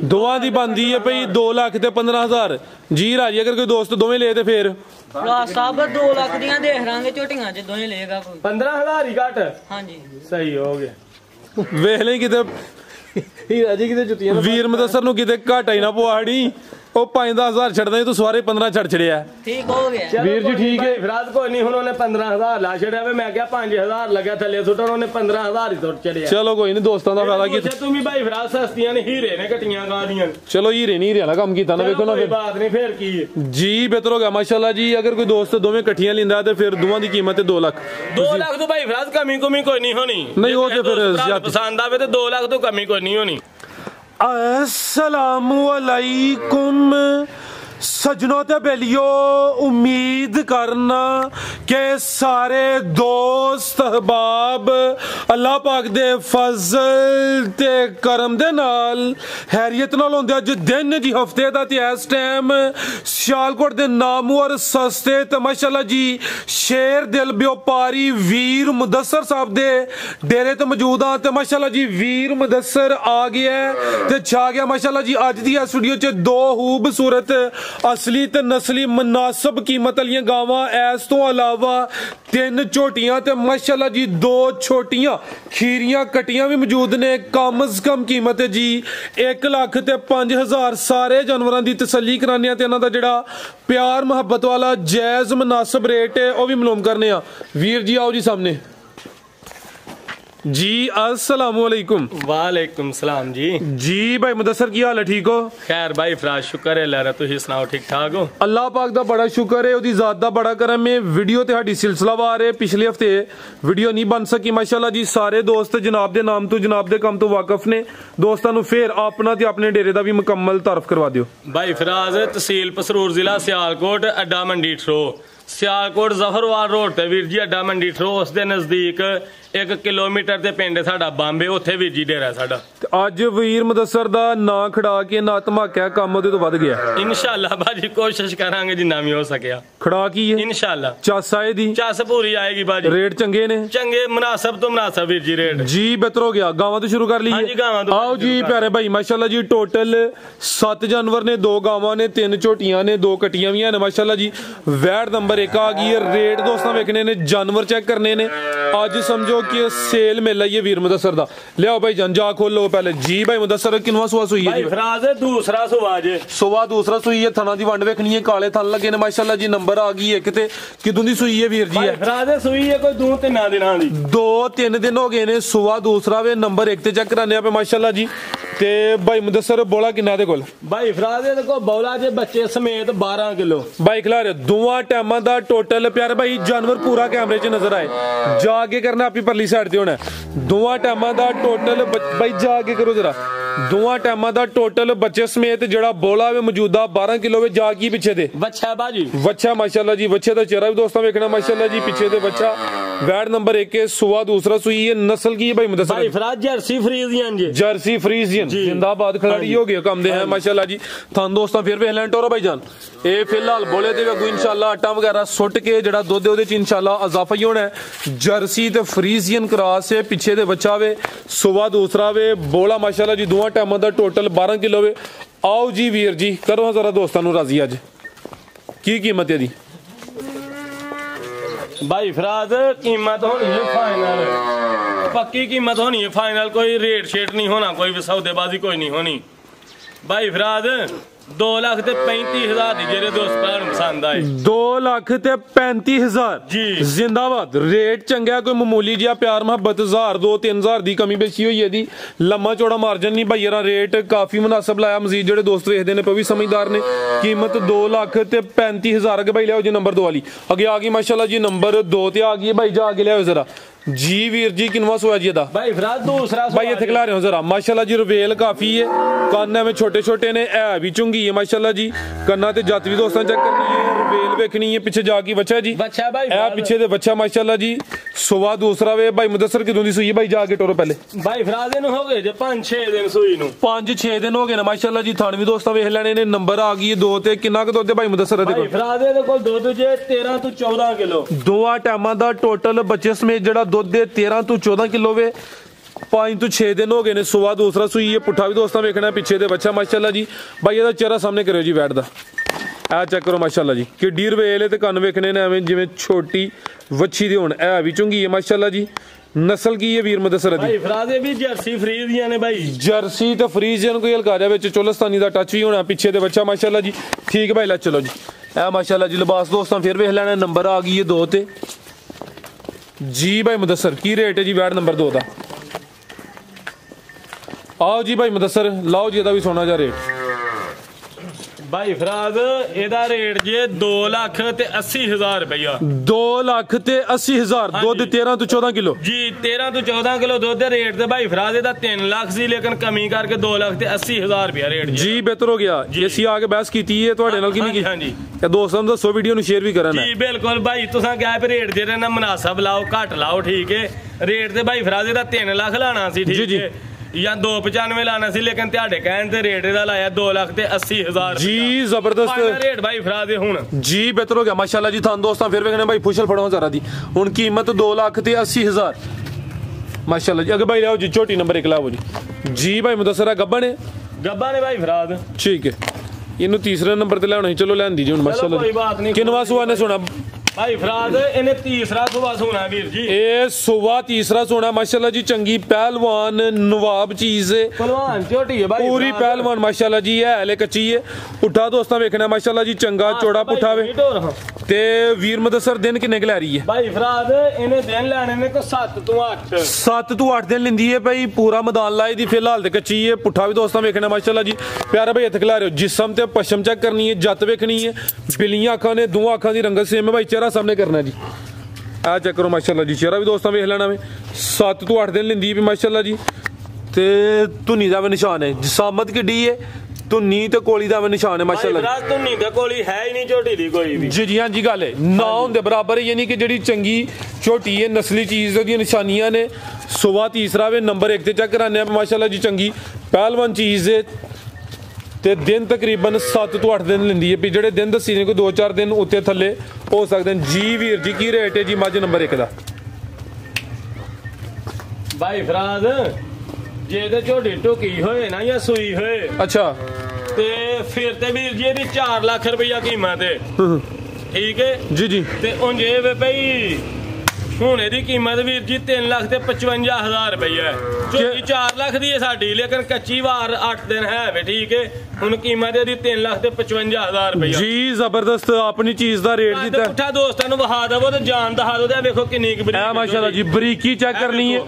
दोवां दी बनदी है भाई 2 लाख ते 15,000 जी राजी। अगर कोई दोस्त दोवें ले ते फिर साहब 2 लाख दियां देख लांगे झोटियां च दोवें लेगा 15,000 ही घट। हाँ जी सही हो गया। वेख ले किते हीरा जी किते जुतियां वीर मुदस्सर नु किते घाटा ही ना पवाड़ी। ਉਹ 5-10,000 ਛੱਡਦਾ ਤੂੰ ਸਵਾਰੇ 15 ਛੱਡ ਛੜਿਆ। ਠੀਕ ਹੋ ਗਿਆ ਵੀਰ ਜੀ ਠੀਕ ਹੈ। ਫਿਰਾਦ ਕੋਈ ਨਹੀਂ ਹੁਣ ਉਹਨੇ 15,000 ਲਾ ਛੜਿਆ ਵੇ। ਮੈਂ ਕਿਹਾ 5,000 ਲੱਗਿਆ ਥੱਲੇ ਸੁੱਟਣ ਉਹਨੇ 15,000 ਹੀ ਸੁੱਟ ਛੜਿਆ। ਚਲੋ ਕੋਈ ਨਹੀਂ ਦੋਸਤਾਂ ਦਾ ਫਾਇਦਾ ਕੀ ਤੂੰ ਵੀ ਭਾਈ ਫਿਰਾਦ ਸਸਤੀਆਂ ਨੇ ਹੀਰੇ ਨੇ ਘਟੀਆਂ ਗਾਦੀਆਂ। ਚਲੋ ਹੀਰੇ ਨਹੀਂ ਹੀਰੇ ਵਾਲਾ ਕੰਮ ਕੀਤਾ ਨਾ ਵੇਖੋ ਨਾ ਕੋਈ ਬਾਤ ਨਹੀਂ ਫੇਰ ਕੀ ਜੀ ਬਿਹਤਰ ਹੋ ਗਿਆ ਮਾਸ਼ਾਅੱਲਾ ਜੀ। ਅगर कोई दोस्त ਦੋਵੇਂ ਇਕੱਠੀਆਂ ਲਿੰਦਾ ਤੇ ਫਿਰ ਦੋਵਾਂ ਦੀ ਕੀਮਤ ਹੈ 2 ਲੱਖ। 2 ਲੱਖ ਤੋਂ ਭਾਈ ਫਿਰਾਦ ਕਮੀ ਕੋਈ ਨਹੀਂ ਹੋਣੀ। ਨਹੀਂ ਉਹ ਤੇ ਫਿਰ ਪਸੰਦ ਆਵੇ ਤੇ 2 ਲੱਖ ਤੋਂ ਕਮੀ ਕੋਈ ਨਹੀਂ ਹੋਣੀ। अस्सलामु अलैकुम सजनों ते बेलियो, उम्मीद करना के सारे दोस्त अहबाब अल्लाह पाक दे फजल ते करम दे नाल हैरियत नाल होंदे। अज दिन जी हफ्ते दा ते इस टाइम सियालकोट दे नामवर सस्ते ते माशाअल्लाह जी शेर दिल व्यापारी वीर मुदस्सर साहब दे डेरे ते मौजूद हां। ते माशाअल्लाह जी वीर मुदस्सर आ गया ते छा गया माशाअल्लाह जी। अज दी इस वीडियो च 2 खूबसूरत असली ते नस्ली मुनासिब कीमत वाली गावां, इस तो अलावा 3 झोटियां ते माशाअल्लाह जी 2 छोटियां खीरियां कटियां भी मौजूद ने। कम से कम कीमत है जी 1 लाख ते 5,000। सारे जानवरों की तसल्ली कराने ते इन्हां दा जिहड़ा प्यार मुहब्बत वाला जायज मुनासिब रेट है वह भी मालूम करने। वीर जी आओ जी सामने जी। अस्सलामु अलैकुम। वालेकुम सलाम जी। जी भाई मुदस्सर की हाल है? ठीक हो? खैर भाई फराज शुक्र है अल्लाह दा। तुसीं सुनाओ ठीक ठाक हो? अल्लाह पाक दा बड़ा शुक्र है, ओदी जात दा बड़ा करम है। वीडियो ते साडी सिलसिलावार है। पिछले हफ्ते वीडियो नहीं बन सकी माशाअल्लाह जी। सारे दोस्त जनाब दे नाम तो जनाब दे काम तो वाकफ ने। दोस्तां नूं फिर अपना ते अपने डेरे दा भी मुकम्मल तारफ करवा दियो। भाई फराज तहसील पसरूर जिला सियालकोट अड्डा मंडी ठरो सियालकोट जफरवार रोड ते वीर जी अड्डा मंडी ठरो उस दे नजदीक 1 किलोमीटर ते पिंड साडा बांबे उत्थे वीर जी डेरा साडा। अज वीर मुदस्सर दा ना खड़ा के ना धमाका काम ओदे तो वध गया इंशाअल्लाह भाजी। कोशिश करांगे जिन्ना भी हो सकिया। खड़ा की है इंशाअल्लाह। चस आए दी चस पूरी आएगी भाजी। रेट चंगे ने? चंगे मुनासिब तो मुनासिब वीर जी रेट जी। बेहतर हो गया। गावां तो शुरू कर ली? हाँ जी गावां तो। आओ जी प्यारे भाई माशाअल्लाह जी टोटल 7 जानवर ने, 2 गावां ने, 3 झोटियां ने, 2 कटियां भी हैं माशाअल्लाह जी। वैट नंबर 1 आ गई है। रेट दोस्तों वेखने ने, जानवर चेक करने ने। अज समझो कि सेल मेला ही है वीर मुदस्सर दा। लियाओ भाई जान जा खोलो पहले जी। भाई मुदस्सर किनवा सुआ सुई है? फराज दूसरा सुआ जे। सुआ दूसरा सुई है। थना दी वंड वेखनी है, काले थन लगे ने माशाअल्लाह जी। नंबर आ गई एक ते किदों दी सुई है वीर जी? है फराज सुई है कोई 2-3 दिनां दी। 2-3 दिन हो गए ने। सुआ दूसरा वे नंबर 1 ते चेक कराने पे माशाअल्लाह जी। ते भाई मुदस्सर बोला किन्ना दे कोल? भाई फराज दे को बोला जे बच्चे समेत 12 किलो भाई खिला रहे। दोवां टाइमां दा टोटल प्यारे भाई जानवर पूरा कैमरे च नजर आए। जाके करना आपकी परली साइड ते होना। दोवां टाइमां दा टोटल भाई जाके करो जरा। दोवां टाइमां दा टोटल बच्चे समेत जेड़ा बोला वे मौजूदा 12 किलो वे। जागी पीछे दे बच्चा बाजी बच्चा माशाअल्लाह जी। बच्चे दा चेहरा भी दोस्तों देखना माशाअल्लाह जी। पीछे दे बच्चा वैट नंबर 1 है। सुआ दूसरा सुई है। नस्ल की है भाई मुदस्सर? भाई फराज जर्सी फ्रीजियन जी। जर्सी फ्रीजियन जिंदाबाद खिलाड़ी हो गया काम दे है माशाअल्लाह जी। थान दोस्तों फिर वेख लैं टोरो भाई जान। ए फिलहाल बोले ते अगू इंशाअल्लाह आटा वगैरह सुट के जेड़ा दुध ओदे च इंशाअल्लाह इजाफा ही होना है। जर्सी ते फ्रीजियन क्रॉस है। पीछे दे बच्चा वे। सुबह दूसरा वे। बोला माशाअल्लाह जी दोवां टाइमां दा टोटल 12 किलो वे। आओ जी वीर जी करो जरा दोस्तां नूं राजी। अज की कीमत है दी? भाई फराज कीमत होनी है फाइनल, पक्की कीमत होनी है फाइनल। कोई रेट शेट नहीं होना, कोई सौदेबाजी कोई नहीं होनी। भाई फराज 2,35,000 जेरे दोस्त भरा पसंद आए। 2,35,000 जी जिंदाबाद। रेट चंगा कोई मामूली जिहा प्यार मुहब्बत 1,000-2,000 दी कमी बेची हुई है दी। लम्मा चौड़ा मार्जन नहीं भाई। रेट काफी मुनासिब लाया। मजीद जेडे दोस्त वेखदे ने भी समझदार ने। कीमत 2,35,000। अगे भाई लियाओ जी नंबर 2 वाली। अगे आ गई माशाअल्लाह जी नंबर 2 ते आ गई भाई। जा आगे लियाओ जरा जी वीर जी। किनवा सोया जी दा? भाई फराज दूसरा भाई इत्थे खिला रहे हो जरा माशाअल्लाह जी। रवेल काफी है। कान में छोटे छोटे ने है भी चुंगी है माशाअल्लाह जी। कन्ना ते जात भी दोस्तां चेक करनी है। रवेल वेखनी है। पीछे जाके बच्चा जी बच्चा भाई ए पीछे दे बच्चा माशाअल्लाह जी। सुवा दूसरा वे भाई मुदस्सर किदों दी सुई है भाई? जाके टोरो पहले। भाई फराज नु हो गए जे 5-6 दिन सुई नु। 5-6 दिन हो गए ना माशाअल्लाह जी। थान भी दोस्तां वेख लेने ने। नंबर आ गई 2 ते किन्ना क दुध भाई मुदस्सर दे कोल? भाई फराज दे कोल दुध जे 13 तो 14 किलो। दोवां टाइमां दा टोटल बच्चे समेत जेड़ा दुध दे 13 तो 14 किलो वे। 5 ਤੋਂ 6 ਦਿਨ ਹੋ ਗਏ ਨੇ ਸੁਆ ਦੂਸਰਾ ਸੂਈ ਹੈ ਪੁੱਠਾ ਵੀ ਦੋਸਤਾਂ ਵੇਖਣਾ ਪਿੱਛੇ ਦੇ ਬੱਚਾ ਮਾਸ਼ਾਅੱਲਾ ਜੀ ਬਾਈ ਇਹਦਾ ਚਿਹਰਾ ਸਾਹਮਣੇ ਕਰਿਓ ਜੀ ਵੈਟ ਦਾ ਆ ਚੈੱਕ ਕਰੋ ਮਾਸ਼ਾਅੱਲਾ ਜੀ ਕਿੱਡੀ ਰਵੇਲ ਤੇ ਕੰਨ ਵੇਖਣੇ ਨੇ ਐਵੇਂ ਜਿਵੇਂ ਛੋਟੀ ਵੱਛੀ ਦੇ ਹੁਣ ਇਹ ਵੀ ਚੁੰਗੀ ਹੈ ਮਾਸ਼ਾਅੱਲਾ ਜੀ ਨਸਲ ਕੀ ਹੈ ਵੀਰ ਮੁਦੱਸਰ ਦੀ ਭਾਈ ਫਰਾਜ਼ੇ ਵੀ ਜਰਸੀ ਫਰੀਜ਼ ਦੀਆਂ ਨੇ ਭਾਈ ਜਰਸੀ ਤੇ ਫਰੀਜ਼ ਜਨ ਕੋਈ ਹਲਕਾ ਜਾ ਵਿੱਚ ਚੋਲਸਤਾਨੀ ਦਾ ਟੱਚ ਵੀ ਹੋਣਾ ਪਿੱਛੇ ਦੇ ਬੱਚਾ ਮਾਸ਼ਾਅੱਲਾ ਜੀ ਠੀਕ ਭਾਈ ਲੈ ਚਲੋ ਜੀ ਇਹ ਮਾਸ਼ਾਅੱਲਾ ਜੀ ਲਿਬਾਸ ਦੋਸਤਾਂ ਫਿਰ ਵੇਖ ਲੈਣਾ ਨੰਬਰ ਆ ਗਈ ਹੈ 2 ਤੇ ਜੀ ਭਾਈ ਮੁਦੱਸਰ ਕੀ ਰੇਟ ਹੈ ਜੀ ਵੈਟ ਨੰਬਰ 2 ਦਾ आओ जी भाई मुदस्सर लाओ जी ਇਹਦਾ ਵੀ ਸੋਨਾ ਜਾ ਰੇਟ ਭਾਈ ਫਰਾਜ਼ ਇਹਦਾ ਰੇਟ ਜੇ 2,80,000 ਰੁਪਇਆ 2,80,000 ਦੁੱਧ 13 ਤੋਂ 14 ਕਿਲੋ ਜੀ 13 ਤੋਂ 14 ਕਿਲੋ ਦੁੱਧ ਦੇ ਰੇਟ ਤੇ ਭਾਈ ਫਰਾਜ਼ ਇਹਦਾ 3 ਲੱਖ ਸੀ ਲੇਕਿਨ ਕਮੀ ਕਰਕੇ 2,80,000 ਰੁਪਇਆ ਰੇਟ ਜੀ ਬਿਹਤਰ ਹੋ ਗਿਆ ਅਸੀਂ ਆ ਕੇ ਬਹਿਸ ਕੀਤੀ ਹੈ ਤੁਹਾਡੇ ਨਾਲ ਕਿ ਨਹੀਂ ਹਾਂਜੀ ਇਹ ਦੋਸਤਾਂ ਨੂੰ ਦੱਸੋ ਵੀਡੀਓ ਨੂੰ ਸ਼ੇਅਰ ਵੀ ਕਰਨ ਜੀ ਬਿਲਕੁਲ ਭਾਈ ਤੁਸੀਂ ਕਿਹਾ ਵੀ ਰੇਟ ਜਿਹੜੇ ਨਾ ਮੁਨਾਸਬ ਲਾਓ ਘੱਟ ਲਾਓ ਠੀਕ ਹੈ ਰੇਟ ਤੇ ਭਾਈ ਫਰਾਜ਼ ਇਹਦਾ 3 ਲੱਖ ਲਾਣਾ ਸੀ ਠੀਕ ਹੈ ਜਾਂ 295 ਲਾਣਾ ਸੀ ਲੇਕਿਨ ਤੁਹਾਡੇ ਕਹਿਣ ਤੇ ਰੇਟ ਇਹਦਾ ਲਾਇਆ 2,80,000 ਜੀ ਜ਼ਬਰਦਸਤ ਰੇਟ ਭਾਈ ਫਰਾਜ਼ ਹੁਣ ਜੀ ਬਿਹਤਰ ਹੋ ਗਿਆ ਮਾਸ਼ਾਅੱਲਾ ਜੀ ਤੁਹਾਨੂੰ ਦੋਸਤਾਂ ਫਿਰ ਵੇਖਣੇ ਭਾਈ ਫੁਸ਼ਲ ਫੜੋ ਜ਼ਰਾ ਦੀ ਹੁਣ ਕੀਮਤ 2,80,000 ਮਾਸ਼ਾਅੱਲਾ ਜੀ ਅਗੇ ਭਾਈ ਲਿਆਓ ਜੀ ਛੋਟੀ ਨੰਬਰ 1 ਲਾਓ ਜੀ ਭਾਈ ਮੁਦੱਸਰ ਗੱਬਾ ਨੇ ਭਾਈ ਫਰਾਜ਼ ਠੀਕ ਹੈ ਇਹਨੂੰ ਤੀਸਰੇ ਨੰਬਰ ਤੇ ਲੈਣਾ ਚਲੋ ਲੈਂਦੀ ਜੀ ਹੁਣ ਮਾਸ਼ਾਅੱਲਾ ਕਿੰਨਵਾ ਸੁਆ ਨੇ ਸੁਣਾ भाई फराज इन्हें तीसरा सुबह सोना वीर जी ए सुबह तीसरा सोना माशाल्लाह जी चंगी पहलवान नवाब चीज है पहलवान छोटी है भाई पूरी पहलवान माशाल्लाह जी है हले कच्ची है पुट्ठा दोस्तां वेखना माशाल्लाह जी चंगा चौड़ा पुट्ठा वे ते वीर मुदस्सर दिन किन्ने क लै रही है भाई फराज इन्हें दिन लैने ने को 7 ਤੋਂ 8 7 ਤੋਂ 8 दिन लिंदी है भाई पूरा मैदान लाई दी फिलहाल ते कच्ची है पुट्ठा भी दोस्तां वेखना माशाल्लाह जी प्यारा भाई इत्थे खिला रहे हो जिस्म ते पश्चिम चेक करनी है जत वेखनी है बिलियां अखां ने दो अखां दी रंगत सेम है भाई सामने करना जी आ चेक करो माशाल्लाह जी चेहरा भी दोस्तों वेख लेना वे 7 ਤੋਂ 8 दिन लिंदी भी माशाल्लाह जी ते धुनी दा भी निशान है जिसामत किड्डी है धुनी ते कोली दा भी निशान है माशाल्लाह भाई धुनी ते कोली है ही नहीं झोटी दी कोई भी जी हां जी गल है ना होंदे बराबर है यानी कि जेडी चंगी झोटी है नस्ली चीज दी निशानियां ने सुबह तीसरा वे नंबर 1 ते चेक कराने माशाल्लाह जी चंगी पहलवान चीज है ਤੇ ਦਿਨ ਤਕਰੀਬਨ 7 ਤੋਂ 8 ਦਿਨ ਲੈਂਦੀ ਹੈ ਵੀ ਜਿਹੜੇ ਦਿਨ ਦੱਸੀ ਨੇ ਕੋਈ 2-4 ਦਿਨ ਉੱਤੇ ਥੱਲੇ ਹੋ ਸਕਦੇ ਨੇ ਜੀ ਵੀਰ ਜੀ ਕੀ ਰੇਟ ਹੈ ਜੀ ਮੱਝ ਨੰਬਰ 1 ਦਾ ਭਾਈ ਫਰਾਜ਼ ਜੇ ਤੇ ਝੋਟੀ ਟੁਕੀ ਹੋਏ ਨਾ ਜਾਂ ਸੂਈ ਹੋਏ ਅੱਛਾ ਤੇ ਫਿਰ ਤੇ ਵੀਰ ਜੀ ਇਹਦੀ 4 ਲੱਖ ਰੁਪਇਆ ਕੀਮਤ ਹੈ ਠੀਕ ਹੈ ਜੀ ਤੇ ਉਂਝ ਇਹ ਵੇ ਭਈ ਹੁਣ ਇਹਦੀ ਕੀਮਤ ਵੀਰ ਜੀ 3 ਲੱਖ ਤੇ 55,000 ਰੁਪਇਆ ਹੈ ਝੋਟੀ 4 ਲੱਖ ਦੀ ਹੈ ਸਾਡੀ ਲੇਕਿਨ ਕੱਚੀ ਵਾਰ 8 ਦਿਨ ਹੈ ਵੇ ਠੀਕ ਹੈ ਹੁਣ ਕੀਮਤ ਇਹਦੀ 3 ਲੱਖ ਤੇ 55,000 ਰੁਪਇਆ ਜੀ ਜ਼ਬਰਦਸਤ ਆਪਣੀ ਚੀਜ਼ ਦਾ ਰੇਟ ਦਿੱਤਾ ਪੁੱਠਾ ਦੋਸਤਾਂ ਨੂੰ ਵਹਾ ਦਵੋ ਤੇ ਜਾਨ ਦਿਖਾ ਦੋ ਤੇ ਵੇਖੋ ਕਿੰਨੀ ਕੁ ਬਰੀਕ ਹੈ ਮਾਸ਼ਾਅੱਲਾ ਜੀ ਬਰੀਕੀ ਚੈੱਕ ਕਰਨੀ ਹੈ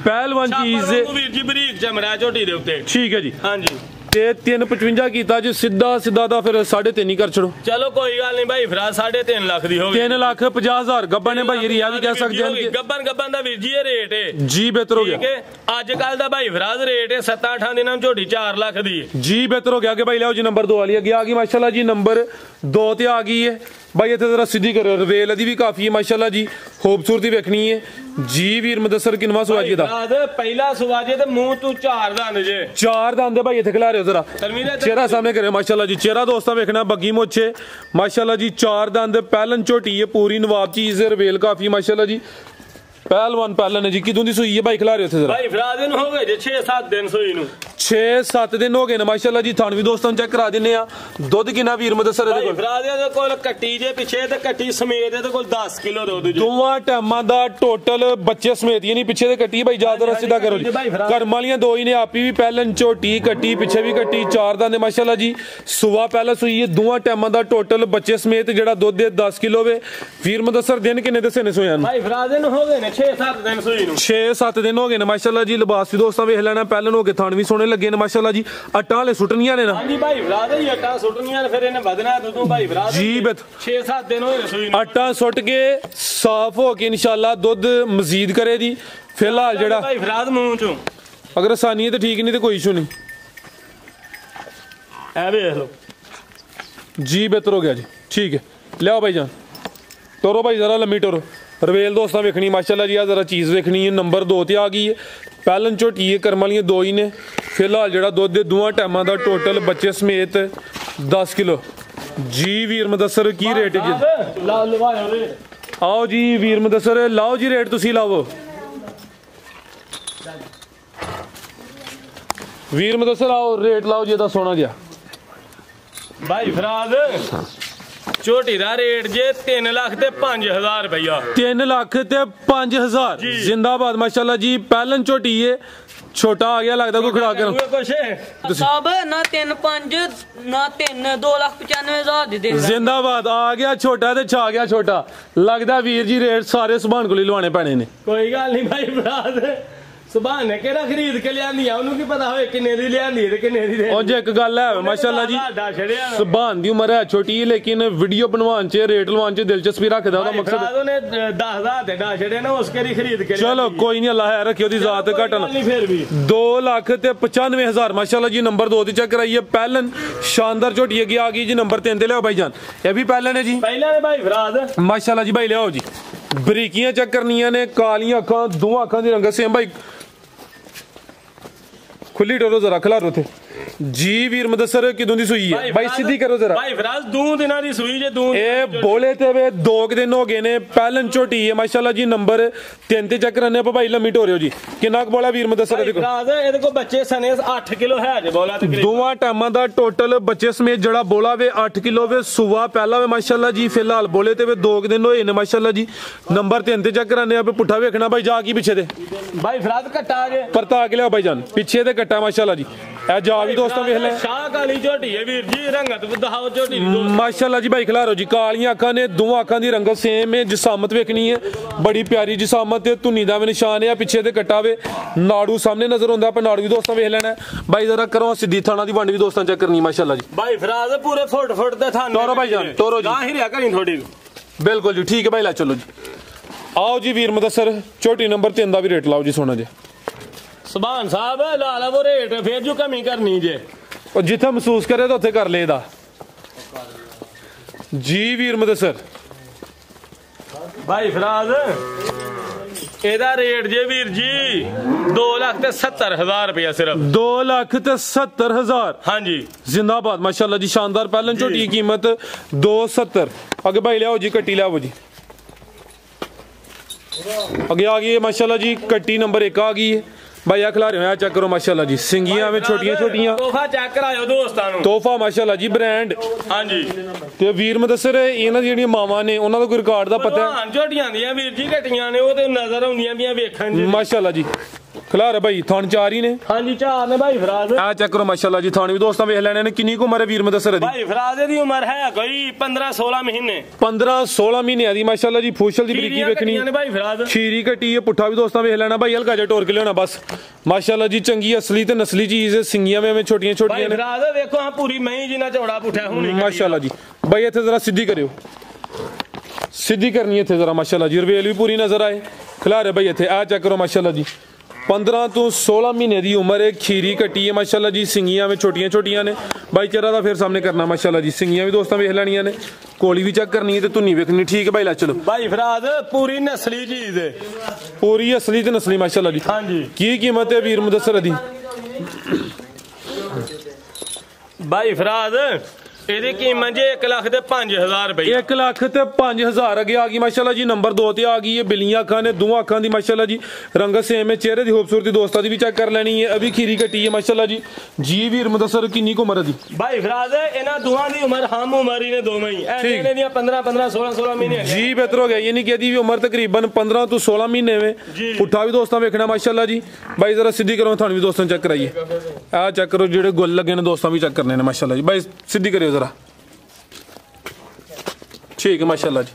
ਪਹਿਲਵਾਨ ਚੀਜ਼ ਹੈ ਵੀਰ ਜੀ ਬਰੀਕ ਚਮੜਾ ਝੋਟੀ ਦੇ ਉੱਤੇ ਠੀਕ ਹੈ ਜੀ ਹਾਂਜੀ ਤੇ 355 ਕੀਤਾ ਜੀ ਸਿੱਧਾ ਦਾ ਫਿਰ 3.5 ਹੀ ਕਰ ਛੜੋ ਚਲੋ ਕੋਈ ਗੱਲ ਨਹੀਂ ਭਾਈ ਫਰਾ 3.5 ਲੱਖ ਦੀ ਹੋ ਗਈ 3,50,000 ਗੱਬਨ ਨੇ ਭਾਈ ਰਿਆ ਵੀ ਕਹਿ ਸਕਦੇ ਹਾਂ ਕਿ ਗੱਬਨ ਦਾ ਵੀਰ ਜੀ ਇਹ ਰੇਟ ਹੈ ਜੀ ਬਿਹਤਰ ਹੋ ਗਿਆ ਠੀਕ ਹੈ ਅੱਜ ਕੱਲ ਦਾ ਭਾਈ ਫਰਾਜ਼ ਰੇਟ ਹੈ 7-8 ਦਿਨਾਂ ਨੂੰ ਝੋਟੀ 4 ਲੱਖ ਦੀ ਜੀ ਬਿਹਤਰ ਹੋ ਗਿਆ ਕਿ ਭਾਈ ਲਿਆਓ ਜੀ ਨੰਬਰ 2 ਵਾਲੀ ਅੱਗੇ ਆ ਗਈ ਮਾਸ਼ਾਅੱਲਾ ਜੀ ਨੰਬਰ 2 ਤੇ ਆ ਗਈ ਹੈ भाई इतने जरा सीधी करो रवेल दी भी काफी है माशाल्लाह जी खूबसूरती वेखनी है जी वीर मुदस्सर किनवा सुवाजे दा पहला सुवाजे ते मुंह तू 4 दंद जे 4 दंद भाई इथे खिला रहे हो जरा चेहरा सामने करे माशाल्लाह जी चेहरा दोस्ता वेखना बग्गी मोछे माशाल्लाह जी 4 दंद पहलन झोटी है पूरी नवाब चीज रवेल काफी माशाल्लाह जी पहलवान पहलन है जी किदों दी सुई है भाई खिला रहे हो जरा भाई फराज दिन हो गए जे 6-7 दिन सुई नु 6-7 दिन हो गए ने माशाल्लाह जी थान भी दोस्तों चेक करा दिने आ दुध किना वीर मुदस्सर दे कोल फराज दे कोल कट्टी जे पीछे ते कट्टी समेत दे कोल 10 किलो दुध जे दोवां टाइमां दा टोटल बच्चे समेत यानी पीछे ते कट्टी भाई ज्यादा सीधा करो जी कर्म वालियां दो ही ने आपी भी पहलन झोटी कट्टी पीछे भी कट्टी 4 दंद माशाल्लाह जी सुबह पहला सुई है दोवां टाइमां दा टोटल बच्चे समेत जेड़ा दुध 10 किलो वे वीर मुदस्सर दिन किन्ने दसे ने सोया भाई फराज दिन हो गए ने 6-7 दिन 6-7 दिन हो गए ने माशाल्लाह जी लिबास भी दोस्तां वेख लेना पहलन हो गए थान भी सोने लगे ने माशाल्लाह जी अट्टा वाले सुटनियां ने ना हां जी भाई फराज ही अट्टा सुटनियां ने फिर इन्हें बदना दुधों भाई फराज जी बत 6-7 दिन होए सुई अट्टा सुट के साफ हो के इंशाल्लाह दुध मजीद करे दी फिलहाल जेड़ा भाई फराज मुंह चों अगर आसानी है तो ठीक नहीं तो कोई इशू नहीं ए देख लो जी बेहतर हो गया जी ठीक है लियाओ भाई जान टोरो भाई जरा लम्मी टोरो रवेल दोस्तां वेखनी माशाल्लाह जी जरा चीज़ वेखनी है नंबर 2 ते आ गई है पहलन झोटी है कर्म वालियां दो ही ने फिलहाल जेड़ा दुध दे दोवां टाइमां दा टोटल बच्चे समेत 10 किलो जी वीर मुदस्सर की रेट है जी आओ जी वीर मुदस्सर लाओ जी रेट तुसी लाओ ਵੀਰ ਮੁਦੱਸਰ आओ रेट लाओ जी ਇਹਦਾ ਸੋਨਾ ਜਿਹਾ भाई फराज ਝੋਟੀ ਦਾ ਰੇਟ ਜੇ 3 ਲੱਖ ਤੇ 5000 ਰੁਪਇਆ 3 ਲੱਖ ਤੇ 5000 जिंदाबाद माशाल्लाह जी पहलन ਝੋਟੀ है छोटा आ गया लगता कोई खड़ा कर ਕੁਛ साहब ना 3-5 ना 2,95,000 ਦੀ ਦੇ जिंदाबाद आ गया छोटा ते छा गया छोटा लगदा वीर जी रेट सारे सुभान को लवाने पैने ने ਕੋਈ ਗੱਲ ਨਹੀਂ ਭਾਈ ਫਰਾਜ ਸੁਭਾਨ ਨੇ ਕਿਹੜਾ ਖਰੀਦ ਕੇ ਲਿਆਂਦੀ ਆ ਉਹਨੂੰ ਕੀ ਪਤਾ ਹੋਵੇ ਕਿੰਨੇ ਦੀ ਲਿਆਂਦੀ ਤੇ ਕਿੰਨੇ ਦੀ ਦੇ और जे एक गल है माशाल्लाह जी ਛੜਿਆ सुभान दी उम्र है छोटी लेकिन वीडियो बनवान च रेट लवान च दिलचस्पी रखदा ओदा मकसद ਉਹਨੇ 10000 ਤੇ ਡਾ ਛੜਿਆ ਨਾ ਉਸ ਕਰੀ ਖਰੀਦ ਕੇ चलो कोई नहीं अल्लाह है रखे ओदी जात घटन ਨਹੀਂ ਫਿਰ ਵੀ 2 ਲੱਖ ਤੇ 95,000 माशाल्लाह जी नंबर 2 ਦੀ ਚੈੱਕ ਕਰਾਈਏ ਪਹਿਲਨ ਸ਼ਾਨਦਾਰ ਝੋਟੀ ਅੱਗੇ ਆ ਗਈ ਜੀ ਨੰबर 3 ਤੇ ਲਿਆਓ ਭਾਈ ਜਾਨ ਇਹ ਵੀ ਪਹਿਲਨ ਹੈ ਜੀ ਪਹਿਲਾਂ ਨੇ ਭਾਈ ਫਰਾਜ माशाल्लाह जी भाई लियाओ जी ਬਰੀਕੀਆਂ ਚੈੱਕ ਕਰਨੀਆਂ ਨੇ ਕਾਲੀਆਂ ਅੱਖਾਂ ਦੋਵਾਂ ਅੱਖਾਂ ਦੀ ਰੰਗਤ ਸੇਮ ਭਾਈ खुली डोरो जरा खिलारो थे जी वीर मुदस्सर किदों दी सुई है भाई सीधी करो जरा भाई फराज 2 ਦਿਨਾਂ ਦੀ ਸੂਈ ਜੇ 2 ए बोले ते वे 2 दिन हो गए ने पहलन छोटी है माशाल्लाह जी नंबर 3 ते चेक करने पे भाई लम्मी टोरियो जी कितना क बोला वीर मुदस्सर देखो फराज ਇਹਦੇ ਕੋ ਬੱਚੇ ਸਨੇ 8 ਕਿਲੋ ਹੈ ਜੇ ਬੋਲਾ ਤਕਰੀਬਨ दोवां टाइमां दा टोटल बच्चे समेत जड़ा बोला वे 8 किलो वे सुवा पहला वे माशाल्लाह जी फिलहाल बोले ते वे 2 दिन होए ने माशाल्लाह जी नंबर 3 ते चेक कराने पे पुठा वेखना भाई जा की पीछे दे भाई फराज कट्टा जे परता के लिया भाई जान पीछे दे कट्टा माशाल्लाह जी ए जा भी दोस्तों वेख ले शाह काली ਝੋਟੀ ਹੈ ਵੀਰ ਜੀ ਰੰਗਤ ਦਿਖਾਓ ਝੋਟੀ ਦੀ माशाल्लाह जी भाई खिलारो जी कालियां अखां ने दोवां अखां दी रंगत सेम है जिसामत वेखनी है बड़ी प्यारी जिसामत ते धुनी दा भी निशान है पीछे ते कट्टा वे नाड़ू सामने नजर आंदा पर नाड़ू भी दोस्तों वेख लेना भाई जरा करो सीधी थाना दी वंड भी दोस्तों चेक करनी माशाल्लाह जी भाई फराज पूरे फुट ते थाने टोरो भाई जान टोरो जी ही रिया करी थोड़ी बिल्कुल जी ठीक है भाई ला चलो जी आओ जी वीर मुदस्सर छोटी नंबर 3 दा भी रेट लाओ जी सोना जी सुभान साहब ला ला वो रेट फिर जो कमी करनी जे और जिथे महसूस करे तो उत्थे कर ले दा जी वीर मुदस्सर भाई फराज ਇਹਦਾ ਰੇਟ ਜੇ ਵੀਰ ਜੀ 2,70,000 ਰੁਪਇਆ ਸਿਰਫ 2,70,000 ਹਾਂਜੀ जिंदाबाद माशाल्लाह जी शानदार पहलन छोटी की कीमत 270 आगे भाई लियाओ जी कट्टी लियाओ जी आगे आ गई है माशाल्लाह जी कट्टी नंबर 1 आ गई है भाई आ खिला रहे हो चेक करो माशाल्लाह जी सिंगियां में छोटियां छोटियां ਤੋਹਫਾ ਚੈੱਕ ਕਰਾਇਓ ਦੋਸਤਾਂ ਨੂੰ तोहफा माशाल्लाह जी ब्रांड ਹਾਂਜੀ ਤੇ ਵੀਰ ਮੁਦੱਸਰ ਇਹਨਾਂ ਦੀ ਜਿਹੜੀਆਂ ਮਾਵਾਂ ਨੇ ਉਹਨਾਂ ਦਾ ਕੋਈ ਰਿਕਾਰਡ ਦਾ ਪਤਾ ਭਲਵਾਨ ਝੋਟੀਆਂ ਦੀਆਂ ਵੀਰ ਜੀ ਘਟੀਆਂ ਨੇ ਉਹ ਤੇ ਨਜ਼ਰ ਆਉਂਦੀਆਂ ਪਈਆਂ ਵੇਖਣ ਜੀ ਮਾਸ਼ਾਅੱਲਾ ਜੀ ਖਿਲਾ ਰਹੇ ਭਾਈ ਥਣ ਚਾਰ ਹੀ ਨੇ ਹਾਂਜੀ ਚਾਰ ਨੇ ਭਾਈ ਫਰਾਜ਼ ਆ ਚੈੱਕ ਕਰੋ ਮਾਸ਼ਾਅੱਲਾ ਜੀ ਥਣ ਵੀ ਦੋਸਤਾਂ ਵੇਖ ਲੈਣੇ ਨੇ ਕਿੰਨੀ ਕੁ ਉਮਰ ਹੈ ਵੀਰ ਮੁਦੱਸਰ ਦੀ ਭਾਈ ਫਰਾਜ਼ ਦੀ ਉਮਰ ਹੈ ਕੋਈ 15-16 ਮਹੀਨੇ 15-16 ਮਹੀਨਿਆਂ ਦੀ ਮਾਸ਼ਾਅੱਲਾ ਜੀ ਫੂਸ਼ਲ ਦੀ ਬਰੀਕੀ ਵੇਖਣੀ ਨੇ ਭਾਈ ਫਰਾਜ਼ ਖੀਰੀ ਘਟੀ ਹੈ ਪੁੱਠਾ ਵੀ ਦੋਸਤਾਂ ਵੇਖ ਲੈਣਾ ਭਾਈ ਹਲਕਾ ਜਿਹਾ ਟੋਰ ਕੇ ਲਿਆਉਣਾ ਬਸ ਮਾਸ਼ਾਅੱਲਾ ਜੀ ਚੰਗੀ ਅਸਲੀ ਤੇ ਨਸਲੀ ਚੀਜ਼ ਹੈ ਸਿੰਗੀਆਂ ਵਿੱਚ ਛੋਟੀਆਂ ਛੋਟੀਆਂ ਨੇ ਫਰਾਜ਼ ਵੇਖੋ ਹਾਂ ਪੂਰੀ ਮਹੀਂ ਜਿੰਨਾ ਚੌੜਾ ਪੁੱਠਾ ਹੋਣੀ ਮਾਸ਼ਾਅੱਲਾ ਜੀ ਭਾਈ ਇੱਥੇ ਜ਼ਰਾ ਸਿੱਧੀ ਕਰਿਓ ਸਿੱਧੀ ਕਰਨੀ ਹੈ ਇੱਥੇ ਜ਼ਰਾ ਮਾਸ਼ਾਅੱਲਾ ਜੀ ਰਵੇਲ ਵੀ ਪੂਰੀ ਨਜ਼ਰ ਆਏ ਖਿਲਾ ਰਹੇ ਭਾਈ ਇੱਥੇ ਆ ਚੈੱਕ ਕਰੋ ਮਾਸ਼ਾਅੱਲਾ ਜੀ 15 ਤੋਂ 16 ਮਹੀਨੇ ਦੀ ਉਮਰ ਹੈ ਖੀਰੀ ਘਟੀ ਹੈ ਮਾਸ਼ਾਅੱਲਾ ਜੀ ਸਿੰਗੀਆਂ ਵਿੱਚ ਛੋਟੀਆਂ ਛੋਟੀਆਂ ਨੇ ਭਾਈ ਚਿਹਰਾ ਦਾ ਫਿਰ ਸਾਹਮਣੇ ਕਰਨਾ ਮਾਸ਼ਾਅੱਲਾ ਜੀ ਸਿੰਗੀਆਂ ਵੀ ਦੋਸਤਾਂ ਵੇਖ ਲੈਣੀਆਂ ਨੇ ਕੋਲੀ ਵੀ ਚੈੱਕ ਕਰਨੀ ਹੈ ਤੇ ਧੁੰਨੀ ਵੇਖਣੀ ਠੀਕ ਹੈ ਭਾਈ ਲੈ ਚਲੋ ਭਾਈ ਫਰਾਜ਼ ਪੂਰੀ ਨਸਲੀ ਚੀਜ਼ ਹੈ ਪੂਰੀ ਅਸਲੀ ਤੇ ਨਸਲੀ ਮਾਸ਼ਾਅੱਲਾ ਜੀ ਹਾਂਜੀ ਕੀ ਕੀਮਤ ਹੈ ਵੀਰ ਮੁਦੱਸਰ ਦੀ ਭਾਈ ਫਰਾਜ਼ ਇਹਦੀ ਕੀਮਤ ਜੇ 1,05,000 ਰੁਪਏ 1,05,000 ਅੱਗੇ ਆ ਗਈ ਮਾਸ਼ਾਅੱਲਾ ਜੀ ਨੰਬਰ 2 ਤੇ ਆ ਗਈ ਹੈ ਬਿੱਲੀਆਂ ਅੱਖਾਂ ਨੇ ਦੋਵਾਂ ਅੱਖਾਂ ਦੀ ਮਾਸ਼ਾਅੱਲਾ ਜੀ ਰੰਗਤ ਸੇਮ ਹੈ ਚਿਹਰੇ ਦੀ ਖੂਬਸੂਰਤੀ ਦੋਸਤਾਂ ਦੀ ਵੀ ਚੈੱਕ ਕਰ ਲੈਣੀ ਹੈ ਅਭੀ ਖੀਰੀ ਘਟੀ ਹੈ ਮਾਸ਼ਾਅੱਲਾ ਜੀ ਵੀਰ ਮੁਦੱਸਰ ਕਿੰਨੀ ਕੁ ਉਮਰ ਹੈ ਦੀ ਭਾਈ ਫਰਾਜ਼ ਇਹਨਾਂ ਦੋਹਾਂ ਦੀ ਉਮਰ ਹਮ ਉਮਰ ਹੀ ਨੇ ਦੋਵੇਂ ਹੀ ਇਹਨਾਂ ਦੀਆਂ 15 16 ਮਹੀਨੇ जी बेहतर हो गया यानी कि यदि उम्र तकरीबन 15 तो 16 महीने में पुट्ठा भी दोस्तों वेखना माशाल्लाह जी भाई जरा सीधी करो थान भी दोस्तों चेक कराइए आ चेक करो जेडे गुल लगे ने दोस्तों भी चेक करने ने माशाल्लाह जी भाई सीधी करियो जरा ठीक है माशाल्लाह जी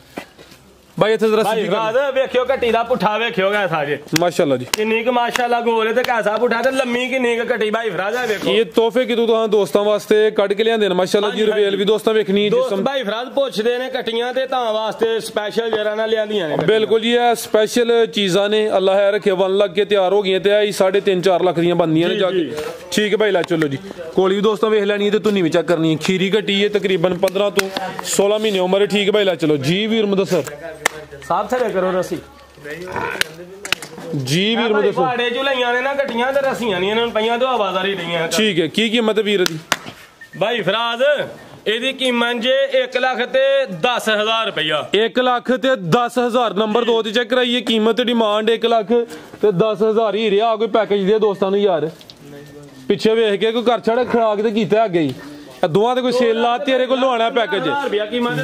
भाई इथे जरा सीधी कर देखियो कटी दा पुठा वेखियो गा था जी माशाल्लाह जी किन्नी क माशाल्लाह गोरे ते कैसा पुठा ते लम्मी किन्नी क कटी भाई फराज देखो ये तोहफे कि तुहां दोस्तां वास्ते कट के लियांदे ने माशाल्लाह जी रवेल भी दोस्तां वेखनी जिसम भाई फराज पुछदे ने कटियां ते तां वास्ते स्पेशल जरा ना लियांदियां ने बिल्कुल जी ये स्पेशल चीज़ां ने अल्लाह है रखे वन लग के तैयार हो गई ते 3.5-4 लाख दियां बनदियां ने जाके ठीक है भाई ला चलो जी कोली भी दोस्तां वेख लैनी ते धुनी भी चेक करनी है खीरी घटी है तकरीबन 15 तो 16 महीने उम्र है ठीक है भाई ला चलो जी वीर मुदस्सर साहब थले करो रसी जी वीर मुदस्सर फाड़े जो लईयां ने ना कटियां ते रसियां नहीं इन्हां पईयां तो आवाज़ारी रहीयां ठीक है की कीमत है वीर दी भाई फराज ਇਹਦੀ ਕੀਮਤ ਜੇ 1,10,000 ਰੁਪਇਆ 1,10,000 ਨੰਬਰ 2 ਤੇ ਚੈੱਕ ਕਰਾਈਏ ਕੀਮਤ ਡਿਮਾਂਡ 1,10,000 ਹੀ ਰਿਹਾ ਕੋਈ ਪੈਕੇਜ ਦੇ ਦੋਸਤਾਂ ਨੂੰ ਯਾਰ ਪਿੱਛੇ ਵੇਖ ਕੇ ਕੋਈ ਘਰ ਛੜ ਖੜਾ ਕੇ ਤੇ ਕੀਤਾ ਅੱਗੇ ਹੀ ਦੋਵਾਂ ਤੇ ਕੋਈ ਸੇਲ ਲਾ ਤੇਰੇ ਕੋਲ ਲਵਾਣਾ ਪੈਕੇਜ ਰੁਪਿਆ ਕੀਮਤ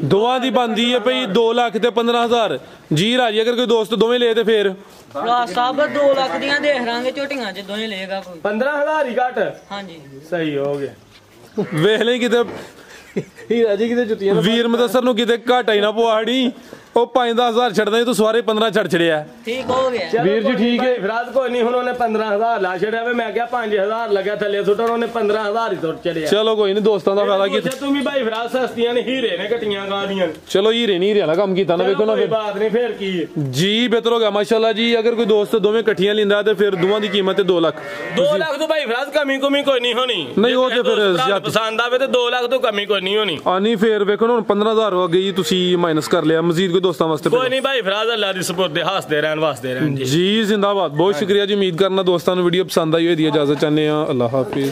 ਦੋਵਾਂ ਦੀ ਬੰਦੀ ਹੈ ਭਈ 2 ਲੱਖ ਤੇ 15,000 ਜੀ ਰਾਜੀ ਅਗਰ ਕੋਈ ਦੋਸਤ ਦੋਵੇਂ ਲਏ ਤੇ ਫੇਰ ਭਰਾ ਸਾਹਿਬ 2 ਲੱਖ ਦੀਆਂ ਦੇਖ ਰਾਂਗੇ ਝੋਟੀਆਂ ਚ ਦੋਵੇਂ ਲਏਗਾ ਕੋਈ 15,000 ਹੀ ਘੱਟ ਹਾਂਜੀ ਸਹੀ ਹੋ ਗਿਆ ਵੇਖ ਲਈ ਕਿਤੇ ਹੀਰਾ ਜੀ ਕਿਤੇ ਜੁੱਤੀਆਂ ਵੀਰ ਮਦਸਰ ਨੂੰ ਕਿਤੇ ਘਾਟਾ ਹੀ ਨਾ ਪਵਾੜੀ ਉਹ 5-10,000 ਛੱਡਦਾ ਤੂੰ ਸਾਰੇ 15 ਛੱਡ ਛੜਿਆ ਠੀਕ ਹੋ ਗਿਆ ਵੀਰ ਜੀ ਠੀਕ ਹੈ ਫਰਾਦ ਕੋਈ ਨਹੀਂ ਹੁਣ ਉਹਨੇ 15,000 ਲਾ ਛੜਿਆ ਵੇ ਮੈਂ ਕਿਹਾ 5,000 ਲੱਗਿਆ ਥੱਲੇ ਸੁੱਟਣ ਉਹਨੇ 15,000 ਹੀ ਸੁੱਟ ਚੜਿਆ ਚਲੋ ਕੋਈ ਨਹੀਂ ਦੋਸਤਾਂ ਦਾ ਫਾਇਦਾ ਕੀ ਤੂੰ ਵੀ ਭਾਈ ਫਰਾਦ ਸਸਤੀਆਂ ਨੇ ਹੀਰੇ ਨੇ ਘਟੀਆਂ ਗਾਦੀਆਂ ਚਲੋ ਹੀਰੇ ਨਹੀਂ ਹੀਰੇ ਵਾਲਾ ਕੰਮ ਕੀਤਾ ਨਾ ਵੇਖੋ ਨਾ ਕੋਈ ਬਾਤ ਨਹੀਂ ਫੇਰ ਕੀ ਜੀ ਬਿਹਤਰ ਹੋ ਗਿਆ ਮਾਸ਼ਾਅੱਲਾ ਜੀ ਅਗਰ ਕੋਈ ਦੋਸਤ ਦੋਵੇਂ ਇਕੱਠੀਆਂ ਲਿੰਦਾ ਤੇ ਫਿਰ ਦੋਵਾਂ ਦੀ ਕੀਮਤ 2 ਲੱਖ 2 ਲੱਖ ਤੋਂ ਭਾਈ ਫਰਾਦ ਕਮੀ ਕੋਈ ਨਹੀਂ ਹੋਣੀ ਨਹੀਂ ਉਹ ਤੇ ਫਿਰ ਪਸੰਦ ਆਵੇ ਤੇ 2 ਲੱਖ ਤੋਂ ਕਮੀ ਕੋਈ ਨਹੀਂ ਹੋਣੀ ਆ ਨਹੀਂ ਫੇਰ ਵੇਖੋ ਨਾ ਹੁਣ 15,000 ਹੋ ਗਈ ਤੁਸੀਂ ਮਾਈਨਸ ਕਰ ਲਿਆ ਮਜ਼ੀਦ ਕੋਈ ਦੋਸਤਾਂ ਵਾਸਤੇ ਕੋਈ ਨਹੀਂ ਭਾਈ ਫਰਾਜ਼ ਅੱਲਾ ਦੀ ਸਪੁਰਦ ਹੱਸਦੇ ਰਹਿਣ ਵਾਸਤੇ ਰਹਿਣ ਜੀ ਜ਼ਿੰਦਾਬਾਦ ਬਹੁਤ ਸ਼ੁਕਰੀਆ ਜੀ ਉਮੀਦ ਕਰਨਾ ਦੋਸਤਾਂ ਨੂੰ ਵੀਡੀਓ ਪਸੰਦ ਆਈ ਹੋਈ ਦੀ ਇਜਾਜ਼ਤ ਚਾਹੁੰਦੇ ਆ ਅੱਲਾਹ ਹਾਫਿਜ਼